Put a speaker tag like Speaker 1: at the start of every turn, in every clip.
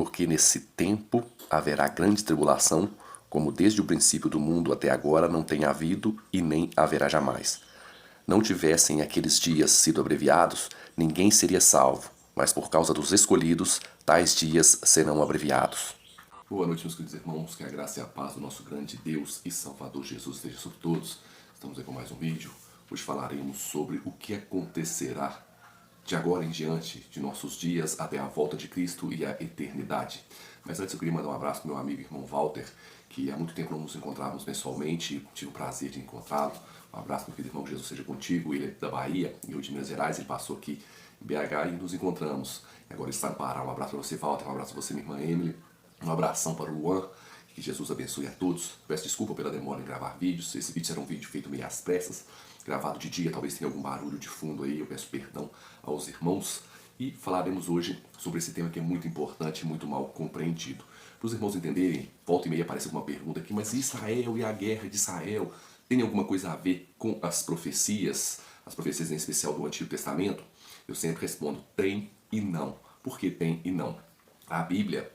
Speaker 1: porque nesse tempo haverá grande tribulação, como desde o princípio do mundo até agora não tem havido e nem haverá jamais. Não tivessem aqueles dias sido abreviados, ninguém seria salvo, mas por causa dos escolhidos, tais dias serão abreviados.
Speaker 2: Boa noite, meus queridos irmãos, que a graça e a paz do nosso grande Deus e Salvador Jesus esteja sobre todos. Estamos aí com mais um vídeo. Hoje falaremos sobre o que acontecerá de agora em diante, de nossos dias até a volta de Cristo e a eternidade. Mas antes eu queria mandar um abraço para meu amigo e irmão Walter, que há muito tempo não nos encontrávamos pessoalmente, tive o prazer de encontrá-lo. Um abraço, meu querido irmão, Jesus seja contigo. Ele é da Bahia e eu de Minas Gerais, ele passou aqui em BH e nos encontramos. Agora ele está no Pará. Um abraço para você, Walter, um abraço para você, minha irmã Emily. Um abração para o Luan, que Jesus abençoe a todos. Peço desculpa pela demora em gravar vídeos, esse vídeo será um vídeo feito meio às pressas, gravado de dia, talvez tenha algum barulho de fundo aí, eu peço perdão aos irmãos. E falaremos hoje sobre esse tema que é muito importante e muito mal compreendido. Para os irmãos entenderem, volta e meia aparece alguma pergunta aqui, mas Israel e a guerra de Israel tem alguma coisa a ver com as profecias em especial do Antigo Testamento? Eu sempre respondo, tem e não. Por que tem e não? A Bíblia,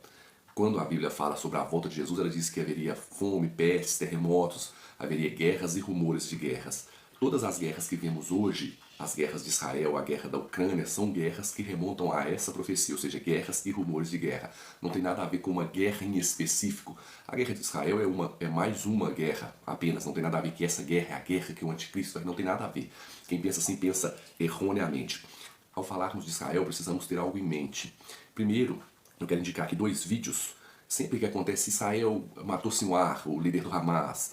Speaker 2: quando a Bíblia fala sobre a volta de Jesus, ela diz que haveria fome, pestes, terremotos, haveria guerras e rumores de guerras. Todas as guerras que vemos hoje, as guerras de Israel, a guerra da Ucrânia, são guerras que remontam a essa profecia, ou seja, guerras e rumores de guerra. Não tem nada a ver com uma guerra em específico. A guerra de Israel é mais uma guerra apenas, não tem nada a ver que essa guerra é a guerra que o anticristo vai, não tem nada a ver. Quem pensa assim pensa erroneamente. Ao falarmos de Israel, precisamos ter algo em mente. Primeiro, eu quero indicar aqui dois vídeos. Sempre que acontece Israel matou Sinwar, o líder do Hamas,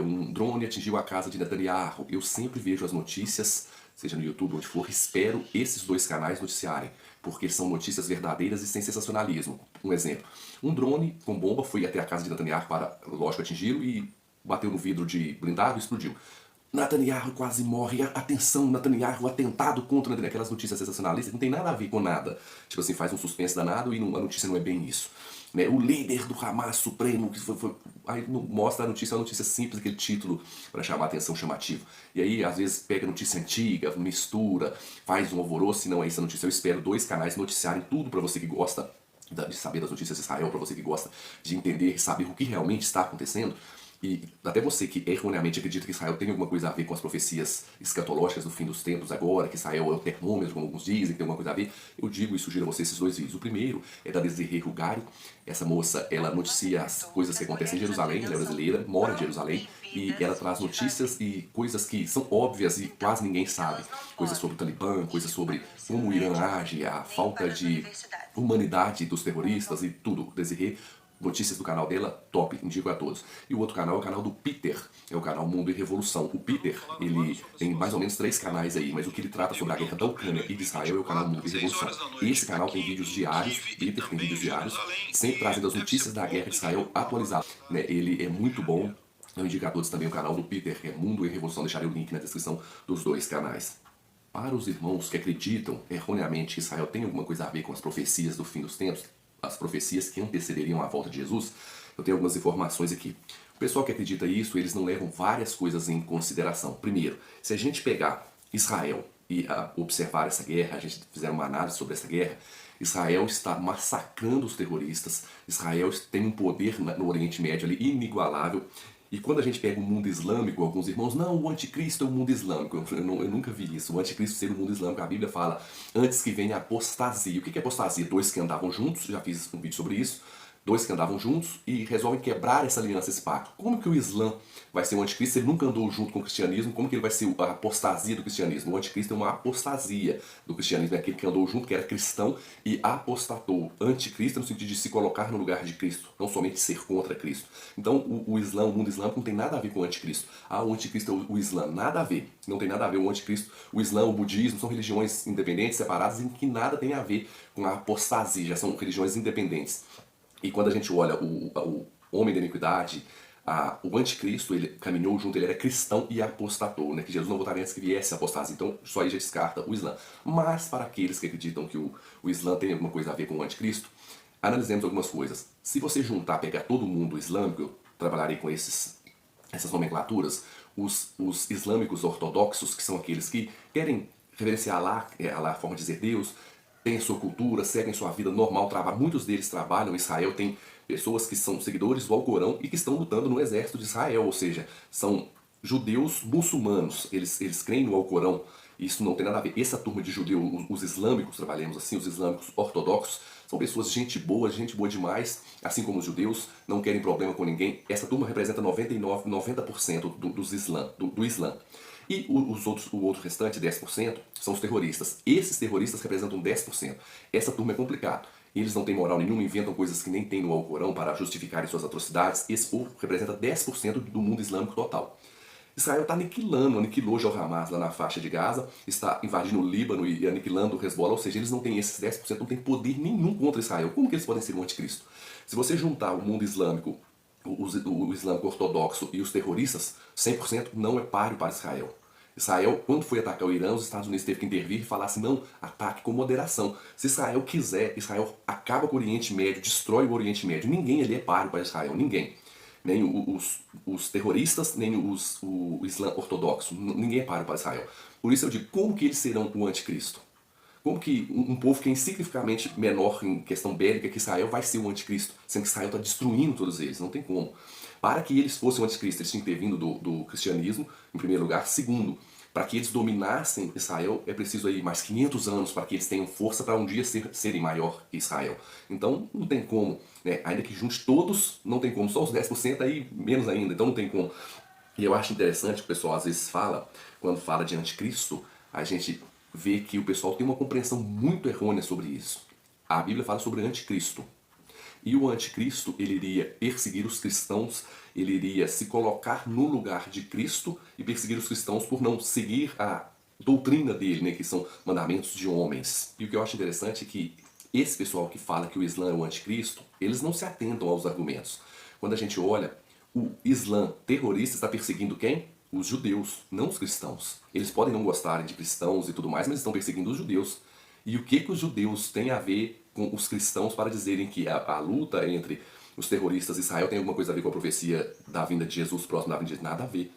Speaker 2: um drone atingiu a casa de Netanyahu, eu sempre vejo as notícias, seja no YouTube, onde for, espero esses dois canais noticiarem, porque são notícias verdadeiras e sem sensacionalismo. Um exemplo, um drone com bomba foi até a casa de Netanyahu para, lógico, atingi-lo e bateu no vidro de blindado e explodiu. Netanyahu quase morre, atenção, Netanyahu, atentado contra Netanyahu, aquelas notícias sensacionalistas, não tem nada a ver com nada. Tipo assim, faz um suspense danado e a notícia não é bem isso. Né? O líder do Hamas Supremo, que aí mostra a notícia, é uma notícia simples, aquele título para chamar a atenção chamativo. E aí, às vezes, pega notícia antiga, mistura, faz um alvoroço, se não é isso a notícia. Eu espero dois canais noticiarem tudo para você que gosta de saber das notícias de Israel, para você que gosta de entender e saber o que realmente está acontecendo. E até você que erroneamente acredita que Israel tem alguma coisa a ver com as profecias escatológicas do fim dos tempos agora, que Israel é o termômetro, como alguns dizem, que tem alguma coisa a ver, eu digo e sugiro a você esses dois vídeos. O primeiro é da Desirê Rugari. Essa moça, ela noticia as coisas que acontecem em Jerusalém, ela é brasileira, mora em Jerusalém, e ela traz notícias e coisas que são óbvias e quase ninguém sabe. Coisas sobre o Talibã, coisas sobre como o Irã age, a falta de humanidade dos terroristas e tudo. Desirê, notícias do canal dela, top, indico a todos. E o outro canal é o canal do Peter, é o canal Mundo e Revolução. O Peter, ele tem mais ou menos 3 canais aí, mas o que ele trata sobre a guerra da Ucrânia e de Israel é o canal Mundo e Revolução. Esse canal tem vídeos diários, Peter tem vídeos diários, sempre trazendo as notícias da guerra de Israel atualizadas. Né? Ele é muito bom, eu indico a todos também o canal do Peter, que é Mundo e Revolução, deixarei o link na descrição dos dois canais. Para os irmãos que acreditam erroneamente que Israel tem alguma coisa a ver com as profecias do fim dos tempos, as profecias que antecederiam a volta de Jesus, eu tenho algumas informações aqui. O pessoal que acredita isso, eles não levam várias coisas em consideração. Primeiro, se a gente pegar Israel e observar essa guerra, a gente fizer uma análise sobre essa guerra, Israel está massacrando os terroristas, Israel tem um poder no Oriente Médio ali inigualável. E quando a gente pega o mundo islâmico, alguns irmãos, não, o anticristo é o mundo islâmico. Eu nunca vi isso, o anticristo ser o mundo islâmico. A Bíblia fala, antes que venha a apostasia. O que é apostasia? Dois que andavam juntos, já fiz um vídeo sobre isso. Dois que andavam juntos e resolvem quebrar essa aliança, esse pacto. Como que o Islã vai ser o anticristo se ele nunca andou junto com o cristianismo? Como que ele vai ser a apostasia do cristianismo? O anticristo é uma apostasia do cristianismo, é aquele que andou junto, que era cristão e apostatou. Anticristo no sentido de se colocar no lugar de Cristo, não somente ser contra Cristo. Então o Islã, o mundo islâmico não tem nada a ver com o anticristo. Ah, o anticristo é o Islã, nada a ver. Não tem nada a ver o anticristo, o Islã, o budismo, são religiões independentes, separadas, em que nada tem a ver com a apostasia, já são religiões independentes. E quando a gente olha o homem da iniquidade, o anticristo, ele caminhou junto, ele era cristão e apostatou, né? Que Jesus não voltaria antes que viesse a apostasia. Então, isso aí já descarta o Islã. Mas, para aqueles que acreditam que o Islã tem alguma coisa a ver com o anticristo, analisemos algumas coisas. Se você juntar, pegar todo mundo islâmico, eu trabalharei com essas nomenclaturas, os islâmicos ortodoxos, que são aqueles que querem reverenciar Allah, a forma de dizer Deus, têm sua cultura, seguem sua vida normal, muitos deles trabalham. Israel tem pessoas que são seguidores do Alcorão e que estão lutando no exército de Israel, ou seja, são judeus muçulmanos, eles creem no Alcorão. Isso não tem nada a ver. Essa turma de judeus, os islâmicos, trabalhemos assim, os islâmicos ortodoxos, são pessoas gente boa demais, assim como os judeus, não querem problema com ninguém. Essa turma representa 90% do Islã. E o outro restante, 10%, são os terroristas. Esses terroristas representam 10%. Essa turma é complicado. Eles não têm moral nenhuma, inventam coisas que nem tem no Alcorão para justificarem suas atrocidades. Esse povo representa 10% do mundo islâmico total. Israel está aniquilou já o Hamas lá na faixa de Gaza, está invadindo o Líbano e aniquilando o Hezbollah, ou seja, eles não têm esses 10%, não têm poder nenhum contra Israel. Como que eles podem ser um anticristo? Se você juntar o mundo islâmico, o islâmico ortodoxo e os terroristas, 100% não é páreo para Israel. Israel, quando foi atacar o Irã, os Estados Unidos teve que intervir e falar assim, não, ataque com moderação. Se Israel quiser, Israel acaba com o Oriente Médio, destrói o Oriente Médio. Ninguém ali é páreo para Israel, ninguém. Nem os terroristas, nem o Islã ortodoxo. Ninguém é páreo para Israel. Por isso eu digo, como que eles serão o anticristo? Como que um povo que é insignificativamente menor em questão bélica que Israel vai ser o anticristo, sendo que Israel está destruindo todos eles? Não tem como. Para que eles fossem o anticristo, eles tinham que ter vindo do cristianismo, em primeiro lugar. Segundo, para que eles dominassem Israel, é preciso aí mais 500 anos para que eles tenham força para um dia serem maior que Israel. Então, não tem como, né? Ainda que junte todos, não tem como. Só os 10% aí, menos ainda. Então, não tem como. E eu acho interessante que o pessoal às vezes fala, quando fala de anticristo, a gente vê que o pessoal tem uma compreensão muito errônea sobre isso. A Bíblia fala sobre anticristo. E o anticristo, ele iria perseguir os cristãos, ele iria se colocar no lugar de Cristo e perseguir os cristãos por não seguir a doutrina dele, né, que são mandamentos de homens. E o que eu acho interessante é que esse pessoal que fala que o Islã é o anticristo, eles não se atentam aos argumentos. Quando a gente olha, o Islã terrorista está perseguindo quem? Os judeus, não os cristãos. Eles podem não gostarem de cristãos e tudo mais, mas estão perseguindo os judeus. E o que os judeus têm a ver com os cristãos para dizerem que a luta entre os terroristas e Israel tem alguma coisa a ver com a profecia da vinda de Jesus próximo da vinda de Jesus? Nada a ver.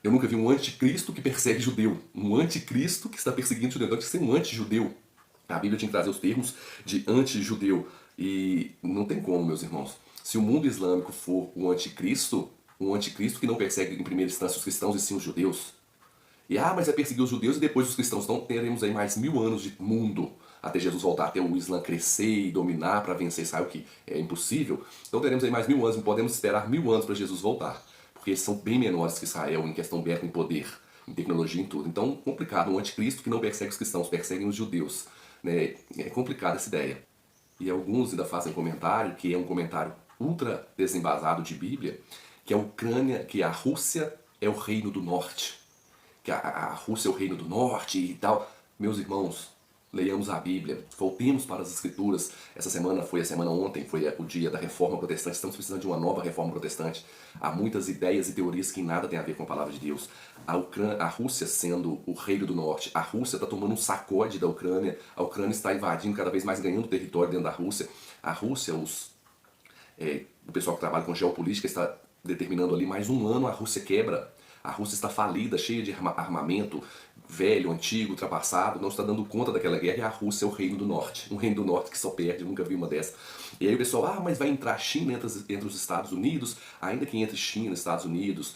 Speaker 2: Eu nunca vi um anticristo que persegue judeu. Um anticristo que está perseguindo judeu. Então tem que ser um antijudeu. A Bíblia tinha que trazer os termos de antijudeu. E não tem como, meus irmãos. Se o mundo islâmico for um anticristo que não persegue em primeira instância os cristãos e sim os judeus. E mas é perseguir os judeus e depois os cristãos. Então teremos aí mais 1000 anos de mundo até Jesus voltar, até o Islã crescer e dominar para vencer Israel, que é impossível. Então teremos aí mais 1000 anos e podemos esperar 1000 anos para Jesus voltar. Porque eles são bem menores que Israel em questão bélica, em poder, em tecnologia, em tudo. Então, complicado. Um anticristo que não persegue os cristãos, perseguem os judeus. Né? É complicada essa ideia. E alguns ainda fazem comentário, que é um comentário ultra desembasado de Bíblia, que a Ucrânia, que a Rússia é o reino do norte. Que a Rússia é o reino do norte e tal. Meus irmãos, leiamos a Bíblia, voltemos para as Escrituras. Essa semana foi a semana ontem, foi o dia da Reforma Protestante. Estamos precisando de uma nova Reforma Protestante. Há muitas ideias e teorias que nada têm a ver com a Palavra de Deus. A Rússia sendo o reino do norte, a Rússia está tomando um sacode da Ucrânia. A Ucrânia está invadindo cada vez mais, ganhando território dentro da Rússia. A Rússia, o pessoal que trabalha com geopolítica está determinando ali mais um ano a Rússia quebra. A Rússia está falida, cheia de armamento velho, antigo, ultrapassado, não está dando conta daquela guerra e a Rússia é o reino do norte. Um reino do norte que só perde, eu nunca vi uma dessa. E aí o pessoal, mas vai entrar a China entre os Estados Unidos, ainda que entre China e Estados Unidos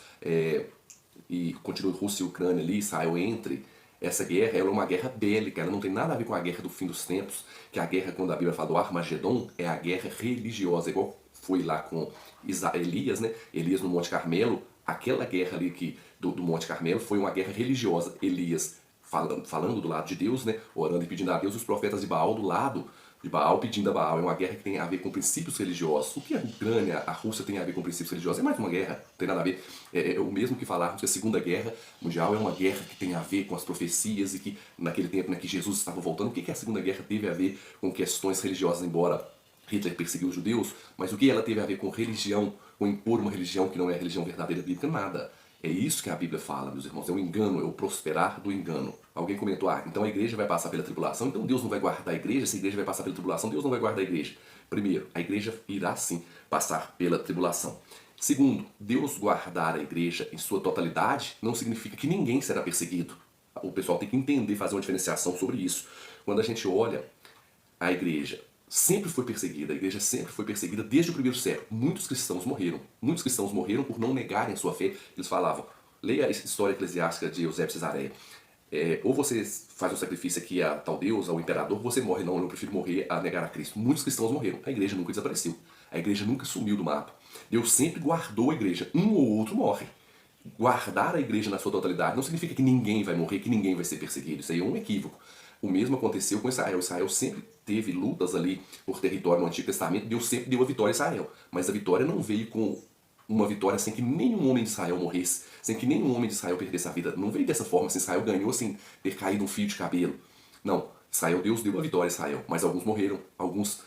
Speaker 2: e continue Rússia e Ucrânia ali, Israel entre, essa guerra ela é uma guerra bélica, ela não tem nada a ver com a guerra do fim dos tempos, que a guerra, quando a Bíblia fala do Armagedon, é a guerra religiosa, igual foi lá com Elias, né? Elias no Monte Carmelo. Aquela guerra ali do Monte Carmelo foi uma guerra religiosa. Elias falando do lado de Deus, né? Orando e pedindo a Deus, os profetas de Baal do lado de Baal pedindo a Baal. É uma guerra que tem a ver com princípios religiosos. O que a Ucrânia, a Rússia tem a ver com princípios religiosos? É mais uma guerra, não tem nada a ver. É o mesmo que falarmos que a Segunda Guerra Mundial é uma guerra que tem a ver com as profecias e que naquele tempo que Jesus estava voltando, o que a Segunda Guerra teve a ver com questões religiosas, embora Hitler perseguiu os judeus, mas o que ela teve a ver com religião, com impor uma religião que não é a religião verdadeira bíblica? Nada. É isso que a Bíblia fala, meus irmãos, é o engano, é o prosperar do engano. Alguém comentou, então a igreja vai passar pela tribulação, então Deus não vai guardar a igreja, se a igreja vai passar pela tribulação, Deus não vai guardar a igreja. Primeiro, a igreja irá sim passar pela tribulação. Segundo, Deus guardar a igreja em sua totalidade não significa que ninguém será perseguido. O pessoal tem que entender, fazer uma diferenciação sobre isso. Quando a gente olha a igreja sempre foi perseguida, a igreja sempre foi perseguida desde o primeiro século. Muitos cristãos morreram por não negarem a sua fé. Eles falavam, leia a história eclesiástica de Eusébio de Cesareia. Ou você faz um sacrifício aqui a tal Deus, ao imperador, ou você morre. Não, eu prefiro morrer a negar a Cristo. Muitos cristãos morreram. A igreja nunca desapareceu. A igreja nunca sumiu do mapa. Deus sempre guardou a igreja. Um ou outro morre. Guardar a igreja na sua totalidade não significa que ninguém vai morrer, que ninguém vai ser perseguido. Isso aí é um equívoco. O mesmo aconteceu com Israel. Israel sempre teve lutas ali por território no Antigo Testamento. Deus sempre deu a vitória a Israel. Mas a vitória não veio com uma vitória sem que nenhum homem de Israel morresse, sem que nenhum homem de Israel perdesse a vida. Não veio dessa forma, assim, Israel ganhou sem ter caído um fio de cabelo. Não, Israel, Deus deu a vitória a Israel, mas alguns morreram, alguns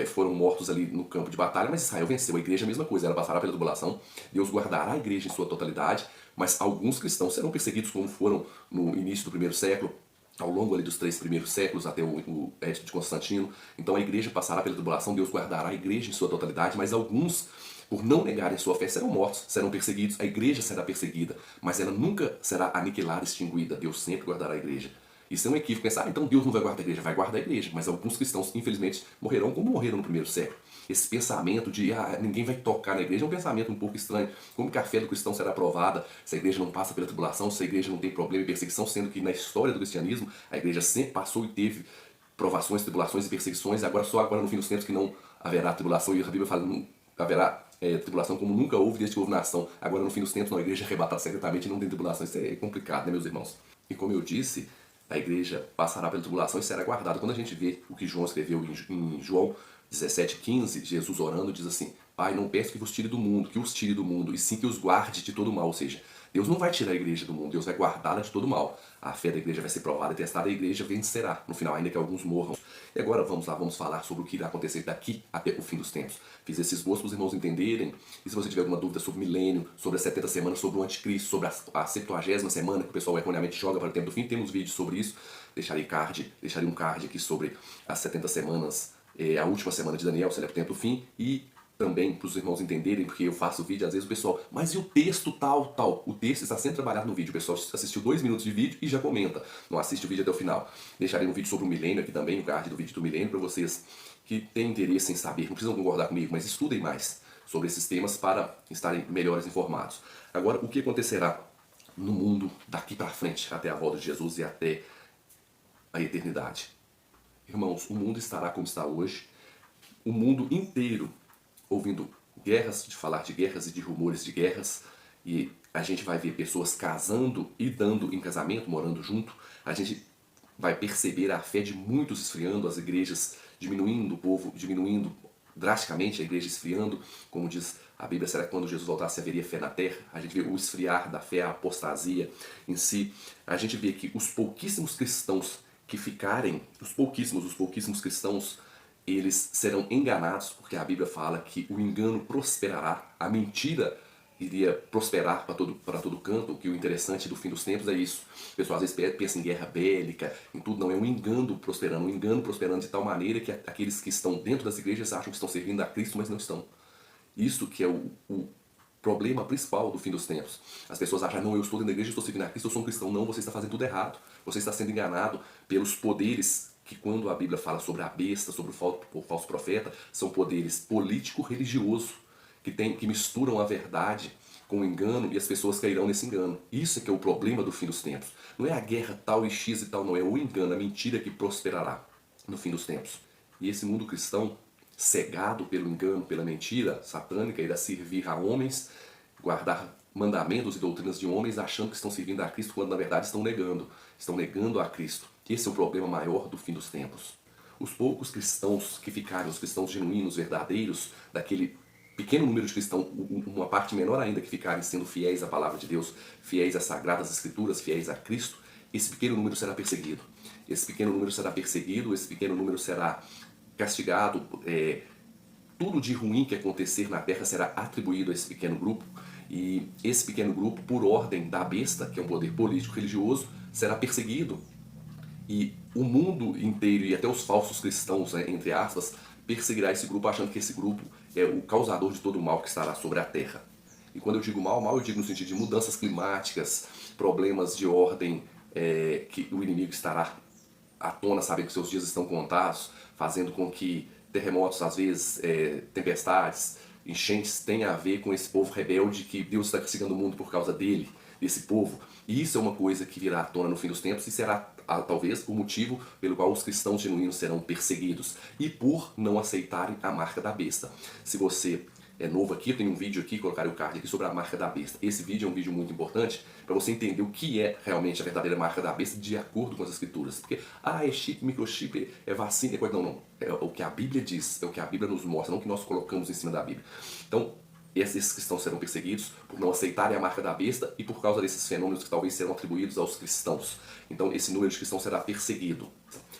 Speaker 2: foram mortos ali no campo de batalha, mas Israel venceu. A igreja é a mesma coisa, ela passará pela tribulação, Deus guardará a igreja em sua totalidade, mas alguns cristãos serão perseguidos como foram no início do primeiro século, ao longo ali dos 3 primeiros séculos, até o Edito de Constantino. Então a igreja passará pela tribulação, Deus guardará a igreja em sua totalidade, mas alguns, por não negarem sua fé, serão mortos, serão perseguidos. A igreja será perseguida, mas ela nunca será aniquilada, extinguida. Deus sempre guardará a igreja. Isso é um equívoco, pensar, então Deus não vai guardar a igreja. Vai guardar a igreja, mas alguns cristãos, infelizmente, morrerão como morreram no primeiro século. Esse pensamento de ninguém vai tocar na igreja é um pensamento um pouco estranho. Como que a fé do cristão será aprovada se a igreja não passa pela tribulação, se a igreja não tem problema e perseguição, sendo que na história do cristianismo a igreja sempre passou e teve provações, tribulações e perseguições, e agora só agora no fim dos tempos que não haverá tribulação, e a Bíblia fala não haverá tribulação como nunca houve desde que houve nação. Agora no fim dos tempos não, a igreja arrebatada secretamente e não tem tribulação. Isso é complicado, né, meus irmãos? E como eu disse, a igreja passará pela tribulação e será guardada. Quando a gente vê o que João escreveu em João 17,15, Jesus orando diz assim, Pai, não peço que vos tire do mundo, que os tire do mundo, e sim que os guarde de todo mal. Ou seja, Deus não vai tirar a igreja do mundo, Deus vai guardá-la de todo mal. A fé da igreja vai ser provada e testada, a igreja vencerá, no final, ainda que alguns morram. E agora vamos lá, vamos falar sobre o que irá acontecer daqui até o fim dos tempos. Fiz esse esboço para os irmãos entenderem, e se você tiver alguma dúvida sobre o milênio, sobre as 70 semanas, sobre o anticristo, sobre a 70ª semana, que o pessoal erroneamente joga para o tempo do fim, temos vídeos sobre isso. Deixarei um card aqui sobre as 70 semanas, a última semana de Daniel, será para o tempo do fim, e também para os irmãos entenderem, porque eu faço vídeo, às vezes o pessoal, mas e o texto tal? O texto está sendo trabalhado no vídeo, o pessoal assistiu 2 minutos de vídeo e já comenta, não assiste o vídeo até o final. Deixarei um vídeo sobre o milênio aqui também, o card do vídeo do milênio, para vocês que têm interesse em saber, não precisam concordar comigo, mas estudem mais sobre esses temas para estarem melhores informados. Agora, o que acontecerá no mundo daqui para frente, até a volta de Jesus e até a eternidade? Irmãos, o mundo estará como está hoje, o mundo inteiro ouvindo guerras, de falar de guerras e de rumores de guerras, e a gente vai ver pessoas casando e dando em casamento, morando junto. A gente vai perceber a fé de muitos esfriando, as igrejas diminuindo, o povo diminuindo drasticamente, a igreja esfriando. Como diz a Bíblia, será que quando Jesus voltasse haveria fé na terra? A gente vê o esfriar da fé, a apostasia em si. A gente vê que os pouquíssimos cristãos que ficarem, os pouquíssimos cristãos, eles serão enganados, porque a Bíblia fala que o engano prosperará, a mentira iria prosperar para todo canto, que o interessante do fim dos tempos é isso. O pessoal às vezes pensa em guerra bélica, em tudo, não, é um engano prosperando de tal maneira que aqueles que estão dentro das igrejas acham que estão servindo a Cristo, mas não estão. Isso que é o problema principal do fim dos tempos. As pessoas acham, não, eu estou dentro da igreja, eu estou servindo a Cristo, eu sou um cristão. Não, você está fazendo tudo errado. Você está sendo enganado pelos poderes que, quando a Bíblia fala sobre a besta, sobre o falso profeta, são poderes político-religioso que misturam a verdade com o engano, e as pessoas cairão nesse engano. Isso é que é o problema do fim dos tempos. Não é a guerra tal e X e tal, não. É o engano, a mentira que prosperará no fim dos tempos. E esse mundo cristão, cegado pelo engano, pela mentira satânica, irá servir a homens, guardar mandamentos e doutrinas de homens, achando que estão servindo a Cristo, quando na verdade estão negando a Cristo. Esse é o problema maior do fim dos tempos. Os poucos cristãos que ficaram, os cristãos genuínos, verdadeiros, daquele pequeno número de cristãos, uma parte menor ainda que ficarem sendo fiéis à palavra de Deus, fiéis às sagradas escrituras, fiéis a Cristo, esse pequeno número será perseguido. Esse pequeno número será perseguido, esse pequeno número será castigado. Tudo de ruim que acontecer na terra será atribuído a esse pequeno grupo, e esse pequeno grupo, por ordem da besta, que é um poder político-religioso, será perseguido. E o mundo inteiro, e até os falsos cristãos, entre aspas, perseguirá esse grupo, achando que esse grupo é o causador de todo o mal que estará sobre a terra. E quando eu digo mal eu digo no sentido de mudanças climáticas, problemas de ordem que o inimigo estará à tona, sabendo que seus dias estão contados, fazendo com que terremotos, às vezes, tempestades, enchentes tenham a ver com esse povo rebelde, que Deus está castigando o mundo por causa dele, desse povo. E isso é uma coisa que virá à tona no fim dos tempos e será talvez o motivo pelo qual os cristãos genuínos serão perseguidos e por não aceitarem a marca da besta. Se você é novo aqui, eu tenho um vídeo aqui, colocarei o card aqui sobre a marca da besta. Esse vídeo é um vídeo muito importante para você entender o que é realmente a verdadeira marca da besta de acordo com as escrituras. Porque, é chip, microchip, é vacina, é coisa. Não. É o que a Bíblia diz, é o que a Bíblia nos mostra, não o que nós colocamos em cima da Bíblia. Então, esses cristãos serão perseguidos por não aceitarem a marca da besta e por causa desses fenômenos que talvez serão atribuídos aos cristãos. Então, esse número de cristãos será perseguido.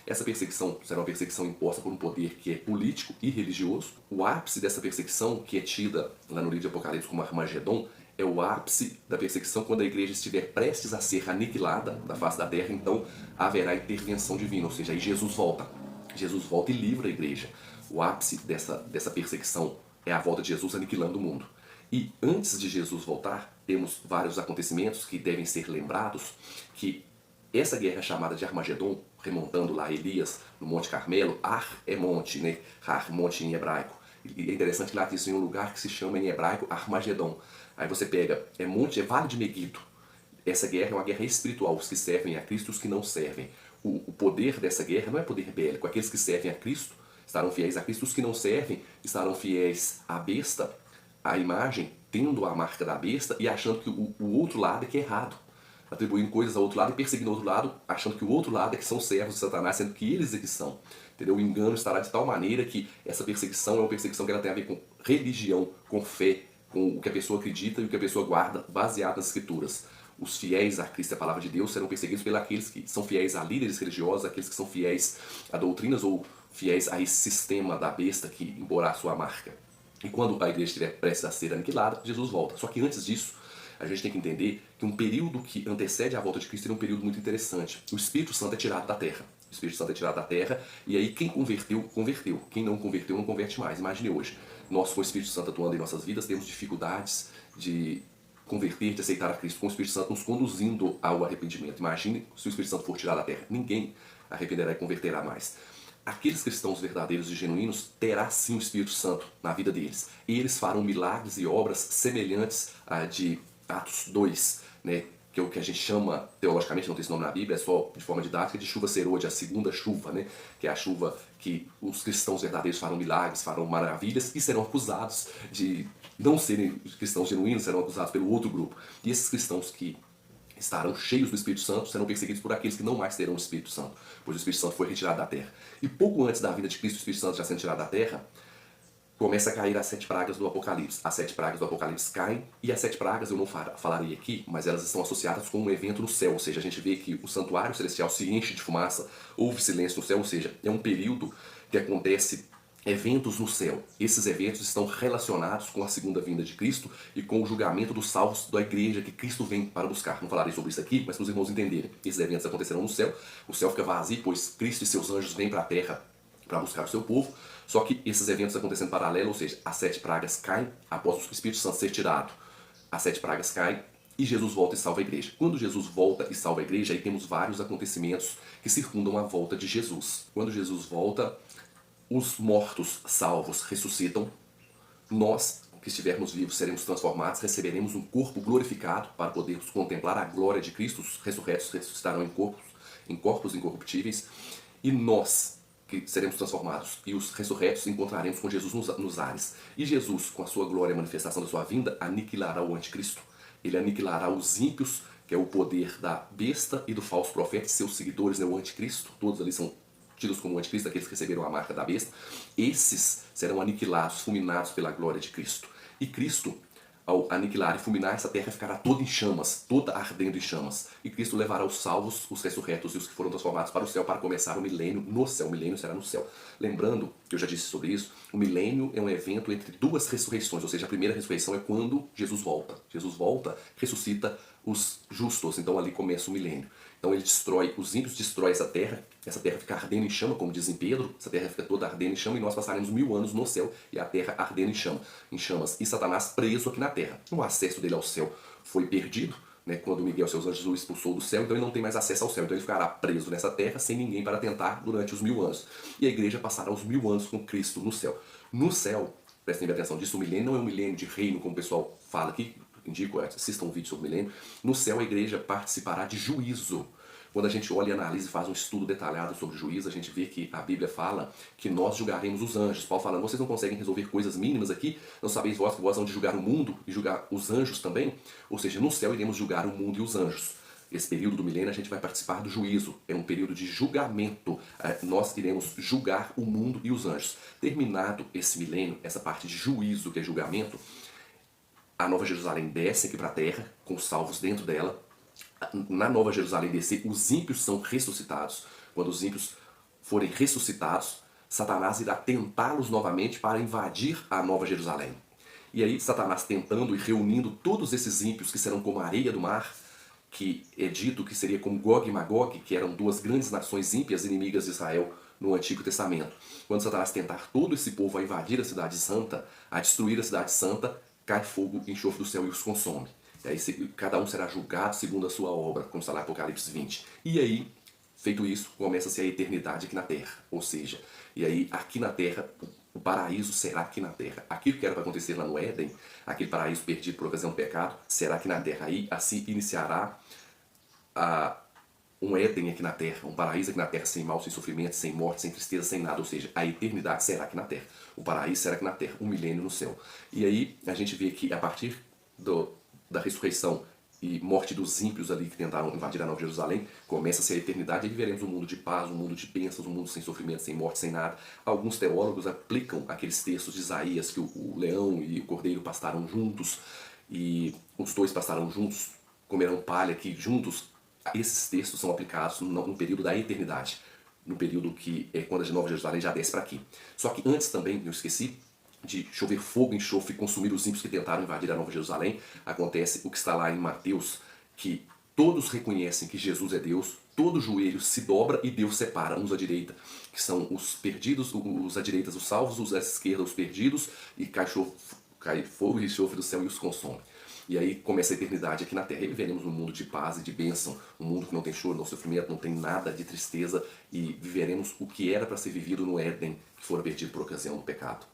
Speaker 2: Essa perseguição será uma perseguição imposta por um poder que é político e religioso. O ápice dessa perseguição, que é tida lá no livro de Apocalipse como Armagedon, é o ápice da perseguição quando a igreja estiver prestes a ser aniquilada da face da terra, então haverá intervenção divina, ou seja, aí Jesus volta. Jesus volta e livra a igreja. O ápice dessa perseguição é a volta de Jesus aniquilando o mundo. E antes de Jesus voltar, temos vários acontecimentos que devem ser lembrados, que essa guerra chamada de Armagedon, remontando lá Elias no Monte Carmelo, Ar é monte, né? Ar, monte em hebraico. E é interessante que lá tem um lugar que se chama em hebraico Armagedon. Aí você pega, é monte, é vale de Megiddo. Essa guerra é uma guerra espiritual, os que servem a Cristo e os que não servem. O poder dessa guerra não é poder bélico, aqueles que servem a Cristo estarão fiéis a Cristo, os que não servem estarão fiéis à besta, à imagem, tendo a marca da besta e achando que o outro lado é que é errado. Atribuindo coisas ao outro lado e perseguindo o outro lado, achando que o outro lado é que são servos de Satanás, sendo que eles é que são. Entendeu? O engano estará de tal maneira que essa perseguição é uma perseguição que ela tem a ver com religião, com fé, com o que a pessoa acredita e o que a pessoa guarda, baseado nas escrituras. Os fiéis a Cristo e a palavra de Deus serão perseguidos pelos aqueles que são fiéis a líderes religiosos, aqueles que são fiéis a doutrinas ou fiéis a esse sistema da besta que imporá a sua marca. E quando a igreja estiver prestes a ser aniquilada, Jesus volta. Só que antes disso, a gente tem que entender que um período que antecede a volta de Cristo é um período muito interessante. O Espírito Santo é tirado da terra. O Espírito Santo é tirado da terra e aí quem converteu, converteu. Quem não converteu, não converte mais. Imagine hoje, nós com o Espírito Santo atuando em nossas vidas, temos dificuldades de converter, de aceitar a Cristo, com o Espírito Santo nos conduzindo ao arrependimento. Imagine se o Espírito Santo for tirado da terra. Ninguém arrependerá e converterá mais. Aqueles cristãos verdadeiros e genuínos terá sim o Espírito Santo na vida deles. E eles farão milagres e obras semelhantes a de Atos 2, né? Que é o que a gente chama, teologicamente, não tem esse nome na Bíblia, é só de forma didática, de chuva serôdia, a segunda chuva, né? Que é a chuva que os cristãos verdadeiros farão milagres, farão maravilhas e serão acusados de não serem cristãos genuínos, serão acusados pelo outro grupo. E esses cristãos que estarão cheios do Espírito Santo serão perseguidos por aqueles que não mais terão o Espírito Santo, pois o Espírito Santo foi retirado da terra. E pouco antes da vinda de Cristo, o Espírito Santo já sendo tirado da terra, começa a cair as 7 pragas do Apocalipse. As 7 pragas do Apocalipse caem, e as 7 pragas eu não falarei aqui, mas elas estão associadas com um evento no céu, ou seja, a gente vê que o santuário celestial se enche de fumaça, houve silêncio no céu, ou seja, é um período que acontece eventos no céu. Esses eventos estão relacionados com a segunda vinda de Cristo e com o julgamento dos salvos da igreja que Cristo vem para buscar. Não falarei sobre isso aqui, mas para os irmãos entenderem. Esses eventos acontecerão no céu, o céu fica vazio, pois Cristo e seus anjos vêm para a terra para buscar o seu povo, só que esses eventos acontecendo em paralelo, ou seja, as 7 pragas caem após o Espírito Santo ser tirado. As 7 pragas caem e Jesus volta e salva a igreja. Quando Jesus volta e salva a igreja, aí temos vários acontecimentos que circundam a volta de Jesus. Quando Jesus volta, os mortos salvos ressuscitam, nós que estivermos vivos seremos transformados, receberemos um corpo glorificado para podermos contemplar a glória de Cristo, os ressurretos ressuscitarão em corpos incorruptíveis, e nós que seremos transformados e os ressurretos encontraremos com Jesus nos ares. E Jesus, com a sua glória e manifestação da sua vinda, aniquilará o anticristo. Ele aniquilará os ímpios, que é o poder da besta e do falso profeta, seus seguidores, né, o anticristo, todos ali são tidos como anticristo, aqueles que receberam a marca da besta. Esses serão aniquilados, fulminados pela glória de Cristo. E Cristo, ao aniquilar e fulminar, essa terra ficará toda em chamas, toda ardendo em chamas. E Cristo levará os salvos, os ressurretos e os que foram transformados para o céu para começar o milênio no céu. O milênio será no céu. Lembrando, que eu já disse sobre isso, o milênio é um evento entre 2 ressurreições, ou seja, a primeira ressurreição é quando Jesus volta. Jesus volta, ressuscita os justos, então ali começa o milênio. Então ele destrói, os ímpios destrói essa terra fica ardendo em chama, como diz em Pedro, essa terra fica toda ardendo em chama e nós passaremos 1000 anos no céu e a terra ardendo em chamas. E Satanás preso aqui na terra. O acesso dele ao céu foi perdido,
Speaker 1: né, quando Miguel e seus anjos o expulsou do céu, então ele não tem mais acesso ao céu, então ele ficará preso nessa terra sem ninguém para tentar durante os 1000 anos. E a igreja passará os 1000 anos com Cristo no céu. No céu, prestem bem atenção disso, o milênio não é um milênio de reino, como o pessoal fala aqui, indico, assistam um vídeo sobre o milênio. No céu a igreja participará de juízo. Quando a gente olha e analisa e faz um estudo detalhado sobre o juízo, a gente vê que a Bíblia fala que nós julgaremos os anjos. Paulo falando, vocês não conseguem resolver coisas mínimas aqui? Não sabeis vós que vós vão de julgar o mundo e julgar os anjos também? Ou seja, no céu iremos julgar o mundo e os anjos. Esse período do milênio a gente vai participar do juízo. É um período de julgamento. Nós iremos julgar o mundo e os anjos. Terminado esse milênio, essa parte de juízo, que é julgamento, a Nova Jerusalém desce aqui para a terra, com os salvos dentro dela. Na Nova Jerusalém descer, os ímpios são ressuscitados. Quando os ímpios forem ressuscitados, Satanás irá tentá-los novamente para invadir a Nova Jerusalém. E aí Satanás tentando e reunindo todos esses ímpios que serão como a areia do mar, que é dito que seria como Gog e Magog, que eram duas grandes nações ímpias inimigas de Israel no Antigo Testamento. Quando Satanás tentar todo esse povo a invadir a cidade santa, a destruir a cidade santa, cai fogo e enxofre do céu e os consome. E aí cada um será julgado segundo a sua obra, como está lá em Apocalipse 20. E aí, feito isso, começa-se a eternidade aqui na Terra. Ou seja, e aí aqui na Terra, o paraíso será aqui na Terra. Aquilo que era para acontecer lá no Éden, aquele paraíso perdido por ocasião do pecado, será aqui na Terra. Aí assim iniciará um Éden aqui na Terra, um paraíso aqui na Terra, sem mal, sem sofrimento, sem morte, sem tristeza, sem nada. Ou seja, a eternidade será aqui na Terra. O paraíso será aqui na Terra, um milênio no céu. E aí a gente vê que a partir da ressurreição e morte dos ímpios ali que tentaram invadir a Nova Jerusalém, começa-se a eternidade e viveremos um mundo de paz, um mundo de bênçãos, um mundo sem sofrimento, sem morte, sem nada. Alguns teólogos aplicam aqueles textos de Isaías que o leão e o cordeiro pastarão juntos e os dois pastarão juntos, comerão palha, que juntos esses textos são aplicados no período da eternidade, no período que é quando a Nova Jerusalém já desce para aqui. Só que antes também, eu esqueci, de chover fogo, enxofre e consumir os ímpios que tentaram invadir a Nova Jerusalém, acontece o que está lá em Mateus, que todos reconhecem que Jesus é Deus, todo joelho se dobra e Deus separa uns à direita, que são os perdidos, os à direita os salvos, os à esquerda os perdidos, e cai fogo e enxofre do céu e os consome. E aí começa a eternidade aqui na Terra. E viveremos um mundo de paz e de bênção, um mundo que não tem choro, não tem sofrimento, não tem nada de tristeza, e viveremos o que era para ser vivido no Éden, que fora perdido por ocasião do pecado.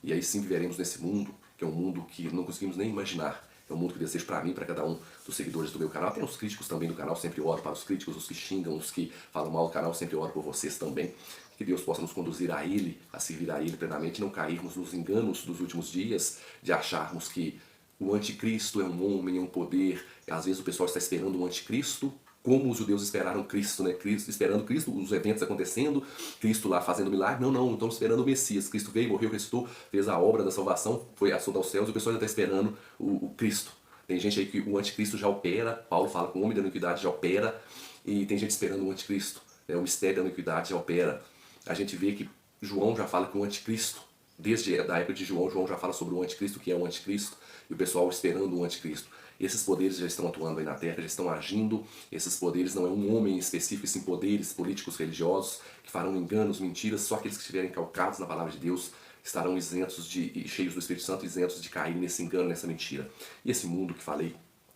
Speaker 1: E aí sim viveremos nesse mundo, que é um mundo que não conseguimos nem imaginar. É um mundo que eu desejo para mim, para cada um dos seguidores do meu canal. Tem os críticos também do canal, sempre oro para os críticos, os que xingam, os que falam mal do canal, sempre oro por vocês também. Que Deus possa nos conduzir a Ele, a servir a Ele plenamente, não cairmos nos enganos dos últimos dias, de acharmos que o anticristo é um homem, é um poder. Às vezes o pessoal está esperando um anticristo, como os judeus esperaram Cristo, né? Esperando Cristo, os eventos acontecendo, Cristo lá fazendo milagre. Não estamos esperando o Messias. Cristo veio, morreu, ressuscitou, fez a obra da salvação, foi assunto aos céus, e o pessoal ainda está esperando o Cristo. Tem gente aí que o anticristo já opera, Paulo fala que o homem da iniquidade já opera, e tem gente esperando o anticristo, né? O mistério da iniquidade já opera. A gente vê que João já fala que o anticristo, desde a época de João, João já fala sobre o anticristo, que é o anticristo, e o pessoal esperando o anticristo. Esses poderes já estão atuando aí na Terra, já estão agindo. Esses poderes não é um homem específico, sim poderes políticos, religiosos, que farão enganos, mentiras. Só aqueles que estiverem calcados na palavra de Deus estarão isentos e cheios do Espírito Santo, isentos de cair nesse engano, nessa mentira. E esse mundo que falei,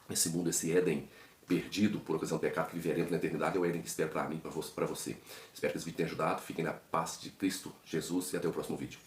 Speaker 1: esse mundo, esse Éden perdido por ocasião do pecado que viveremos na eternidade, é o Éden que espero para mim, para você. Espero que esse vídeo tenha ajudado. Fiquem na paz de Cristo Jesus e até o próximo vídeo.